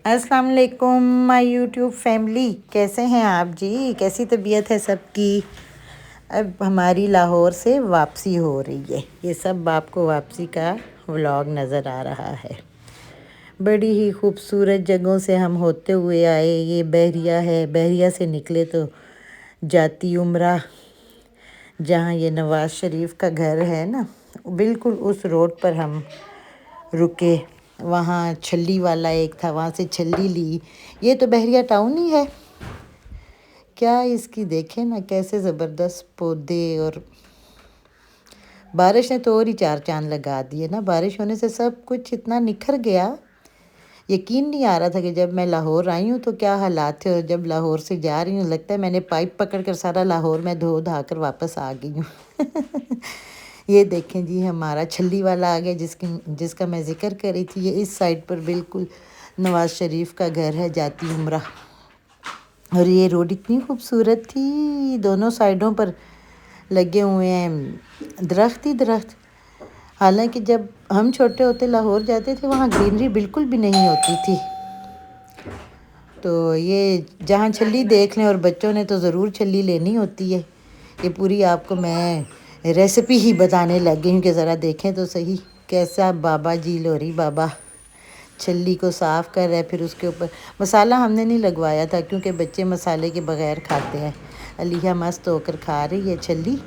अस्सलाम वालेकुम my YouTube family, कैसे हैं आप जी? कैसी तबीयत है सबकी? अब हमारी लाहौर से वापसी हो रही है। ये सब आपको वापसी का व्लॉग नज़र आ रहा है। बड़ी ही खूबसूरत जगहों से हम होते हुए आए। ये बहरिया है, बहरिया से निकले तो जाती उम्रा, जहाँ ये नवाज़ शरीफ का घर है ना, बिल्कुल उस रोड पर हम रुके। वहाँ छल्ली वाला एक था, वहाँ से छल्ली ली। ये तो बहरिया टाउन ही है। क्या इसकी देखें ना, कैसे ज़बरदस्त पौधे, और बारिश ने तो और ही चार चांद लगा दिए ना। बारिश होने से सब कुछ इतना निखर गया, यकीन नहीं आ रहा था कि जब मैं लाहौर आई हूँ तो क्या हालात थे, और जब लाहौर से जा रही हूँ लगता है मैंने पाइप पकड़ कर सारा लाहौर में धो धा कर वापस आ गई हूँ। ये देखें जी, हमारा छल्ली वाला आ गया, जिसका मैं ज़िक्र कर रही थी। ये इस साइड पर बिल्कुल नवाज़ शरीफ का घर है, जाती उम्रा। और ये रोड इतनी खूबसूरत थी, दोनों साइडों पर लगे हुए हैं दरख्त ही दरख्त। हालांकि जब हम छोटे होते लाहौर जाते थे, वहाँ ग्रीनरी बिल्कुल भी नहीं होती थी। तो ये जहाँ छल्ली देख लें, और बच्चों ने तो ज़रूर छल्ली लेनी होती है। ये पूरी आपको मैं रेसिपी ही बताने लग गई हूँ कि ज़रा देखें तो सही कैसा बाबा जी लोरी बाबा छल्ली को साफ़ कर रहा है। फिर उसके ऊपर मसाला हमने नहीं लगवाया था, क्योंकि बच्चे मसाले के बगैर खाते हैं। अलिया मस्त होकर खा रही है छल्ली।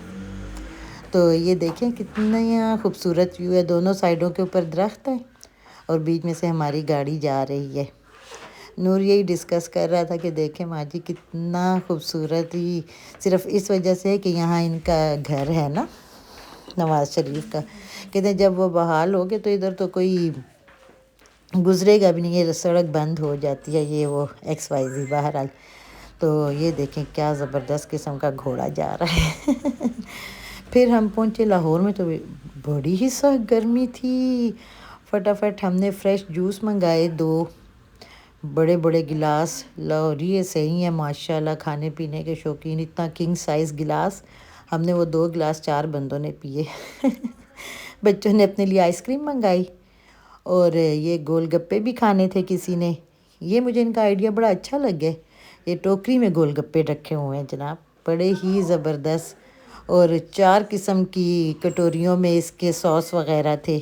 तो ये देखें कितना खूबसूरत व्यू है। दोनों साइडों के ऊपर दरख्त है और बीच में से हमारी गाड़ी जा रही है। नूर यही डिस्कस कर रहा था कि देखें माँ जी, कितना खूबसूरत ही सिर्फ इस वजह से है कि यहाँ इनका घर है ना, नवाज़ शरीफ का। कहते हैं जब वो बहाल हो गए तो इधर तो कोई गुजरेगा भी नहीं, ये सड़क बंद हो जाती है, ये वो XYZ। बहरहाल तो ये देखें क्या ज़बरदस्त किस्म का घोड़ा जा रहा है। फिर हम पहुँचे लाहौर में तो बड़ी ही सख्त गर्मी थी। फटाफट हमने फ्रेश जूस मंगाए, 2 बड़े बड़े गिलास। लाहौरी ये सही है माशाल्लाह, खाने पीने के शौकीन। इतना किंग साइज़ गिलास, हमने वो 2 गिलास 4 बंदों ने पिए। बच्चों ने अपने लिए आइसक्रीम मंगाई, और ये गोलगप्पे भी खाने थे किसी ने। ये मुझे इनका आइडिया बड़ा अच्छा लग गया। ये टोकरी में गोलगप्पे रखे हुए हैं जनाब, बड़े ही ज़बरदस्त। और 4 किस्म की कटोरियों में इसके सॉस वग़ैरह थे।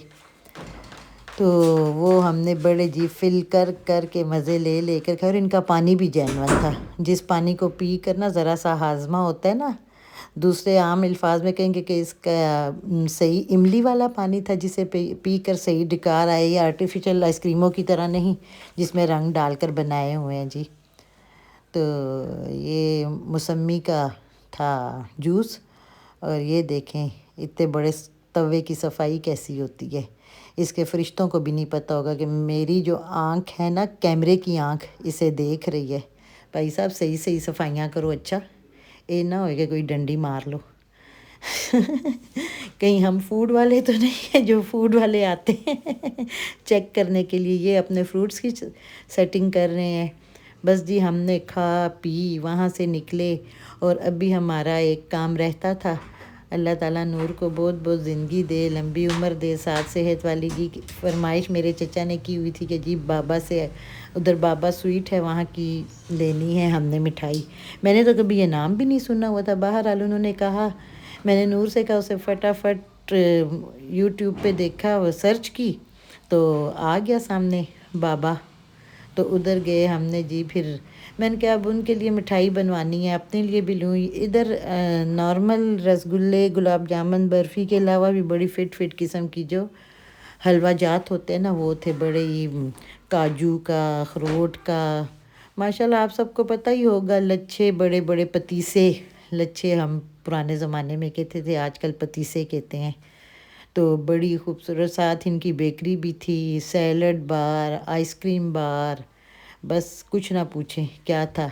तो वो हमने बड़े जी फिल कर कर के मज़े ले लेकर खाए। और इनका पानी भी जेन्युइन था, जिस पानी को पी कर ना ज़रा सा हाजमा होता है ना। दूसरे आम अल्फाज में कहेंगे कि इसका सही इमली वाला पानी था, जिसे पी कर सही डकार आए। या आर्टिफिशियल आइसक्रीमों की तरह नहीं, जिसमें रंग डालकर बनाए हुए हैं जी। तो ये मौसमी का था जूस। और ये देखें इतने बड़े तवे की सफाई कैसी होती है। इसके फरिश्तों को भी नहीं पता होगा कि मेरी जो आँख है ना, कैमरे की आँख इसे देख रही है। भाई साहब सही सही सफाइयाँ करो, अच्छा ये ना हो कि कोई डंडी मार लो। कहीं हम फूड वाले तो नहीं है, जो फूड वाले आते हैं चेक करने के लिए। ये अपने फ्रूट्स की सेटिंग कर रहे हैं। बस जी, हमने खा पी वहाँ से निकले, और अभी हमारा एक काम रहता था। अल्लाह ताला नूर को बहुत बहुत ज़िंदगी दे, लंबी उम्र दे, साथ सेहत वाली की फरमाइश मेरे चचा ने की हुई थी कि जी बाबा से, उधर बाबा स्वीट है वहाँ की लेनी है हमने मिठाई। मैंने तो कभी ये नाम भी नहीं सुना हुआ था। बहरहाल उन्होंने कहा, मैंने नूर से कहा, उसे फटाफट यूट्यूब पे देखा, वो सर्च की तो आ गया सामने बाबा। तो उधर गए हमने जी। फिर मैंने कहा अब उनके लिए मिठाई बनवानी है, अपने लिए भी लूँ। इधर नॉर्मल रसगुल्ले, गुलाब जामुन, बर्फ़ी के अलावा भी बड़ी फ़िट किस्म की जो हलवा जात होते हैं ना, वो थे बड़े ही। काजू का, अखरोट का, माशाल्लाह आप सबको पता ही होगा। लच्छे, बड़े बड़े पतीसे। लच्छे हम पुराने ज़माने में कहते थे, आजकल पतीसे कहते हैं। तो बड़ी खूबसूरत, साथ इनकी बेकरी भी थी, सैलड बार, आइसक्रीम बार, बस कुछ ना पूछें क्या था।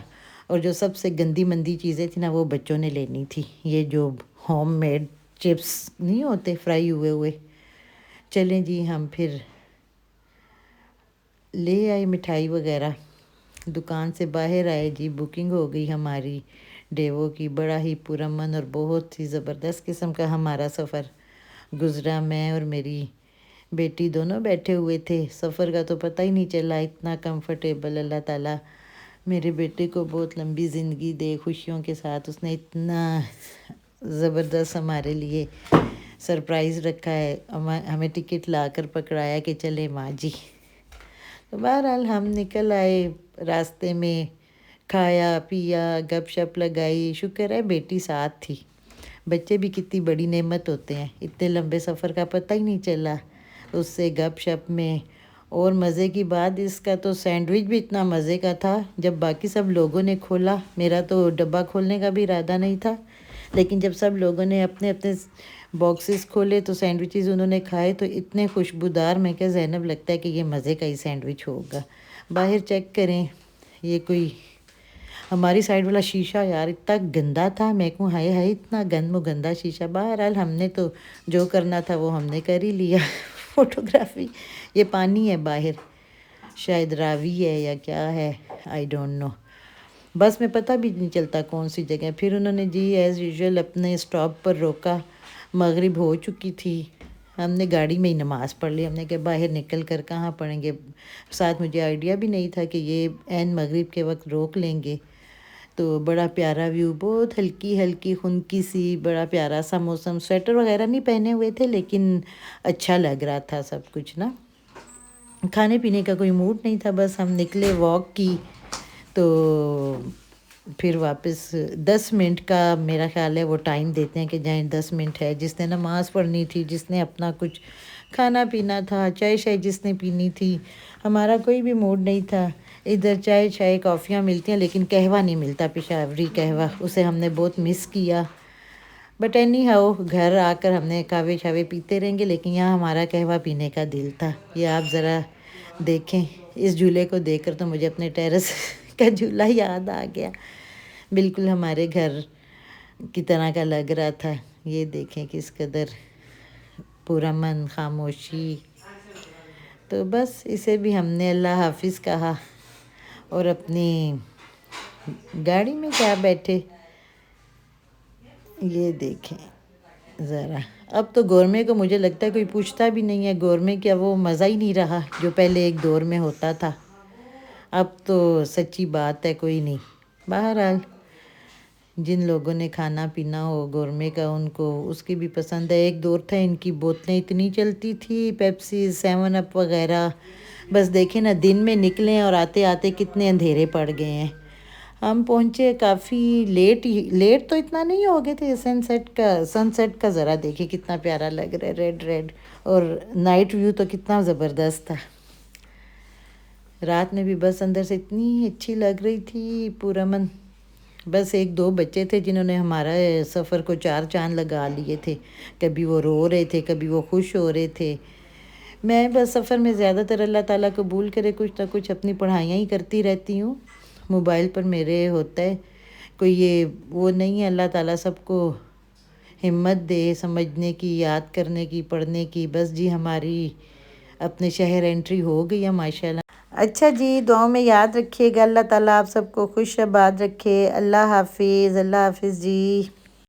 और जो सबसे गंदी मंदी चीज़ें थी ना, वो बच्चों ने लेनी थी। ये जो होम मेड चिप्स नहीं होते, फ्राई हुए हुए। चलें जी, हम फिर ले आए मिठाई वगैरह, दुकान से बाहर आए जी। बुकिंग हो गई हमारी डेवो की। बड़ा ही पुरअमन और बहुत ही ज़बरदस्त किस्म का हमारा सफ़र गुज़रा। मैं और بیٹی دونوں بیٹھے ہوئے تھے. سفر کا تو پتہ ہی نہیں چلا, اتنا کمفرٹیبل. اللہ تعالیٰ میرے بیٹے کو بہت لمبی زندگی دے خوشیوں کے ساتھ. اس نے اتنا زبردست ہمارے لیے سرپرائز رکھا ہے, ہمیں ٹکٹ لا کر پکڑایا کہ چلے ماں جی. تو بہرحال ہم نکل آئے, راستے میں کھایا پیا, گپ شپ لگائی. شکر ہے بیٹی ساتھ تھی. بچے بھی کتنی بڑی نعمت ہوتے ہیں, اتنے لمبے سفر کا پتہ ہی نہیں چلا اس سے گپ شپ میں. اور مزے کی بات, اس کا تو سینڈوچ بھی اتنا مزے کا تھا. جب باقی سب لوگوں نے کھولا, میرا تو ڈبہ کھولنے کا بھی ارادہ نہیں تھا, لیکن جب سب لوگوں نے اپنے اپنے باکسز کھولے تو سینڈوچز انہوں نے کھائے تو اتنے خوشبودار. میں کہ زینب لگتا ہے کہ یہ مزے کا ہی سینڈوچ ہوگا. باہر چیک کریں, یہ کوئی ہماری سائڈ والا شیشہ یار اتنا گندا تھا. میں کہوں ہائے ہائے اتنا گندا شیشہ. بہرحال ہم نے تو جو کرنا تھا وہ ہم نے کر ہی لیا. فوٹوگرافی. یہ پانی ہے باہر, شاید راوی ہے یا کیا ہے, آئی ڈونٹ نو. بس میں پتہ بھی نہیں چلتا کون سی جگہ. پھر انہوں نے جی ایز یوزول اپنے اسٹاپ پر روکا. مغرب ہو چکی تھی. ہم نے گاڑی میں ہی نماز پڑھ لی. ہم نے کہ باہر نکل کر کہاں پڑھیں گے. ساتھ مجھے آئیڈیا بھی نہیں تھا کہ یہ عین مغرب کے وقت روک لیں گے. تو بڑا پیارا ویو, بہت ہلکی ہلکی خنکی سی, بڑا پیارا سا موسم. سویٹر وغیرہ نہیں پہنے ہوئے تھے لیکن اچھا لگ رہا تھا سب کچھ نا. کھانے پینے کا کوئی موڈ نہیں تھا. بس ہم نکلے واک کی تو پھر واپس 10 منٹ کا میرا خیال ہے وہ ٹائم دیتے ہیں کہ جائیں 10 منٹ ہے. جس نے نماز پڑھنی تھی, جس نے اپنا کچھ کھانا پینا تھا, چائے شائے جس نے پینی تھی. ہمارا کوئی بھی موڈ نہیں تھا. ادھر چائے کافیاں ملتی ہیں لیکن قہوہ نہیں ملتا, پشاوری قہوہ. اسے ہم نے بہت مس کیا. بٹ اینی ہاؤ گھر آ کر ہم نے کعوے شاوے پیتے رہیں گے, لیکن یہاں ہمارا قہوہ پینے کا دل تھا. یہ آپ ذرا دیکھیں, اس جھولے کو دیکھ کر تو مجھے اپنے ٹیرس کا جھولا یاد آ گیا. بالکل ہمارے گھر کی طرح کا لگ رہا تھا. یہ دیکھیں کس قدر پرامن خاموشی. تو بس اسے بھی ہم نے اللہ حافظ کہا اور اپنی گاڑی میں کیا بیٹھے. یہ دیکھیں ذرا, اب تو گورمے کو مجھے لگتا ہے کوئی پوچھتا بھی نہیں ہے. گورمے کیا وہ مزہ ہی نہیں رہا جو پہلے ایک دور میں ہوتا تھا. اب تو سچی بات ہے کوئی نہیں. بہرحال جن لوگوں نے کھانا پینا ہو گورمے کا, ان کو اس کی بھی پسند ہے. ایک دور تھا ان کی بوتلیں اتنی چلتی تھی, پیپسی 7 اپ وغیرہ. بس دیکھیں نا, دن میں نکلیں اور آتے آتے کتنے اندھیرے پڑ گئے ہیں. ہم پہنچے کافی لیٹ تو اتنا نہیں ہو گئے تھے. سن سیٹ کا ذرا دیکھیں کتنا پیارا لگ رہا ہے, ریڈ. اور نائٹ ویو تو کتنا زبردست تھا. رات میں بھی بس اندر سے اتنی اچھی لگ رہی تھی, پرامن. بس 1-2 بچے تھے جنہوں نے ہمارا سفر کو 4 چاند لگا لیے تھے. کبھی وہ رو رہے تھے, کبھی وہ خوش ہو رہے تھے. میں بس سفر میں زیادہ تر اللہ تعالیٰ قبول کرے کچھ نہ کچھ اپنی پڑھائیاں ہی کرتی رہتی ہوں. موبائل پر میرے ہوتا ہے کوئی یہ وہ نہیں ہے. اللہ تعالیٰ سب کو ہمت دے سمجھنے کی, یاد کرنے کی, پڑھنے کی. بس جی ہماری اپنے شہر انٹری ہو گئی ہے ماشاءاللہ. اچھا جی, دعاؤں میں یاد رکھیے گا. اللہ تعالیٰ آپ سب کو خوش آباد رکھے. اللہ حافظ. اللہ حافظ جی.